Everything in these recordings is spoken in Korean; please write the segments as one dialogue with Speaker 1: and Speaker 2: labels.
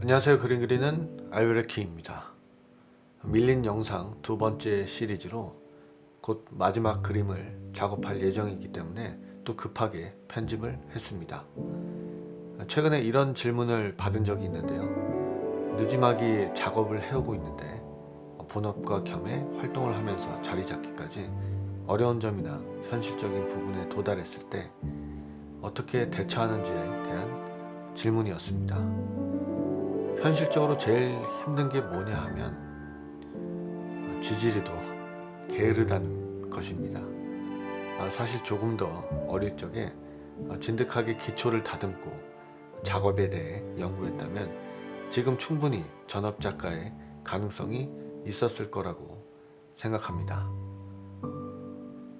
Speaker 1: 안녕하세요. 그림 그리는 알베르키입니다. 밀린 영상 두 번째 시리즈로 곧 마지막 그림을 작업할 예정이기 때문에 또 급하게 편집을 했습니다. 최근에 이런 질문을 받은 적이 있는데요. 느지막이 작업을 해오고 있는데 본업과 겸해 활동을 하면서 자리 잡기까지 어려운 점이나 현실적인 부분에 도달했을 때 어떻게 대처하는지에 대한 질문이었습니다. 현실적으로 제일 힘든 게 뭐냐 하면 지지리도 게으르다는 것입니다. 사실 조금 더 어릴 적에 진득하게 기초를 다듬고 작업에 대해 연구했다면 지금 충분히 전업작가의 가능성이 있었을 거라고 생각합니다.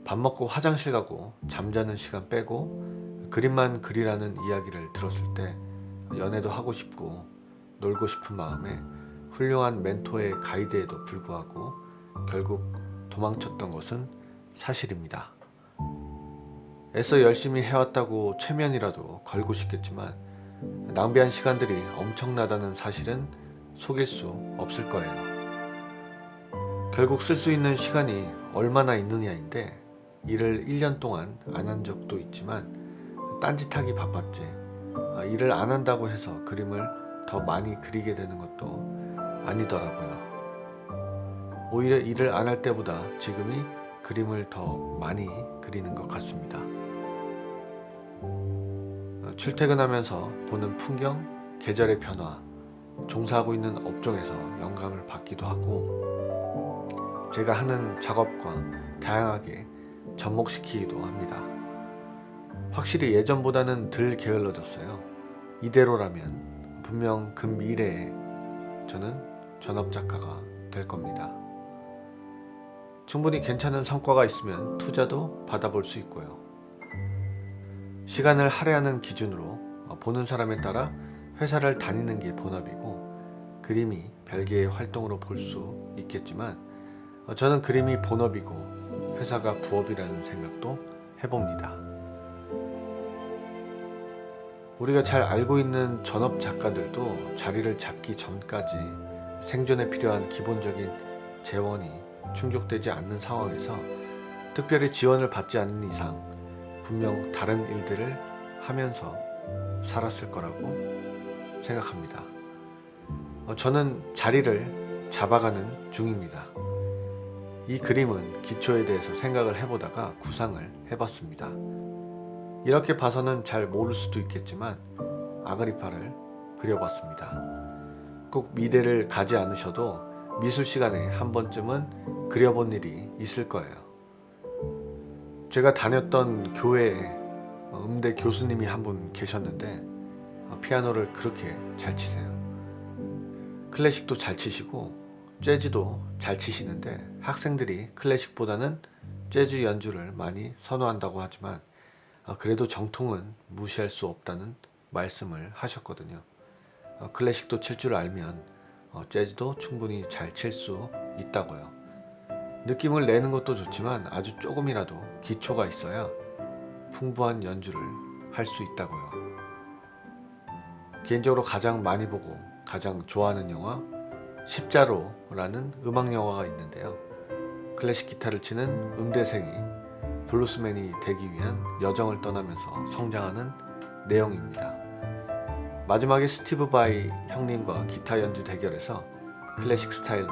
Speaker 1: 밥 먹고 화장실 가고 잠자는 시간 빼고 그림만 그리라는 이야기를 들었을 때 연애도 하고 싶고 놀고 싶은 마음에 훌륭한 멘토의 가이드에도 불구하고 결국 도망쳤던 것은 사실입니다. 애써 열심히 해왔다고 최면이라도 걸고 싶겠지만 낭비한 시간들이 엄청나다는 사실은 속일 수 없을 거예요. 결국 쓸 수 있는 시간이 얼마나 있느냐인데 일을 1년 동안 안 한 적도 있지만 딴짓하기 바빴지 일을 안 한다고 해서 그림을 더 많이 그리게 되는 것도 아니더라고요. 오히려 일을 안 할 때보다 지금이 그림을 더 많이 그리는 것 같습니다. 출퇴근하면서 보는 풍경, 계절의 변화, 종사하고 있는 업종에서 영감을 받기도 하고 제가 하는 작업과 다양하게 접목시키기도 합니다. 확실히 예전보다는 덜 게을러졌어요. 이대로라면 분명 그 미래에 저는 전업작가가 될 겁니다. 충분히 괜찮은 성과가 있으면 투자도 받아볼 수 있고요. 시간을 할애하는 기준으로 보는 사람에 따라 회사를 다니는 게 본업이고 그림이 별개의 활동으로 볼 수 있겠지만 저는 그림이 본업이고 회사가 부업이라는 생각도 해봅니다. 우리가 잘 알고 있는 전업 작가들도 자리를 잡기 전까지 생존에 필요한 기본적인 재원이 충족되지 않는 상황에서 특별히 지원을 받지 않는 이상 분명 다른 일들을 하면서 살았을 거라고 생각합니다. 저는 자리를 잡아가는 중입니다. 이 그림은 기초에 대해서 생각을 해보다가 구상을 해봤습니다. 이렇게 봐서는 잘 모를 수도 있겠지만 아그리파를 그려봤습니다. 꼭 미대를 가지 않으셔도 미술 시간에 한 번쯤은 그려본 일이 있을 거예요. 제가 다녔던 교회에 음대 교수님이 한 분 계셨는데 피아노를 그렇게 잘 치세요. 클래식도 잘 치시고 재즈도 잘 치시는데 학생들이 클래식보다는 재즈 연주를 많이 선호한다고 하지만 그래도 정통은 무시할 수 없다는 말씀을 하셨거든요. 클래식도 칠 줄 알면 재즈도 충분히 잘 칠 수 있다고요. 느낌을 내는 것도 좋지만 아주 조금이라도 기초가 있어야 풍부한 연주를 할 수 있다고요. 개인적으로 가장 많이 보고 가장 좋아하는 영화 십자로라는 음악 영화가 있는데요. 클래식 기타를 치는 음대생이 블루스맨이 되기 위한 여정을 떠나면서 성장하는 내용입니다. 마지막에 스티브 바이 형님과 기타 연주 대결에서 클래식 스타일로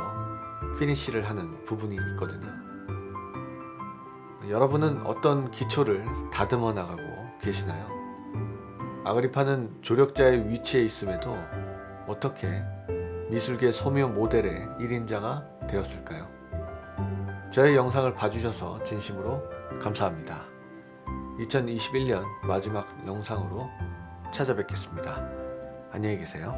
Speaker 1: 피니쉬를 하는 부분이 있거든요. 여러분은 어떤 기초를 다듬어 나가고 계시나요? 아그리파는 조력자의 위치에 있음에도 어떻게 미술계 소묘 모델의 1인자가 되었을까요? 저의 영상을 봐주셔서 진심으로 감사합니다. 2021년 마지막 영상으로 찾아뵙겠습니다. 안녕히 계세요.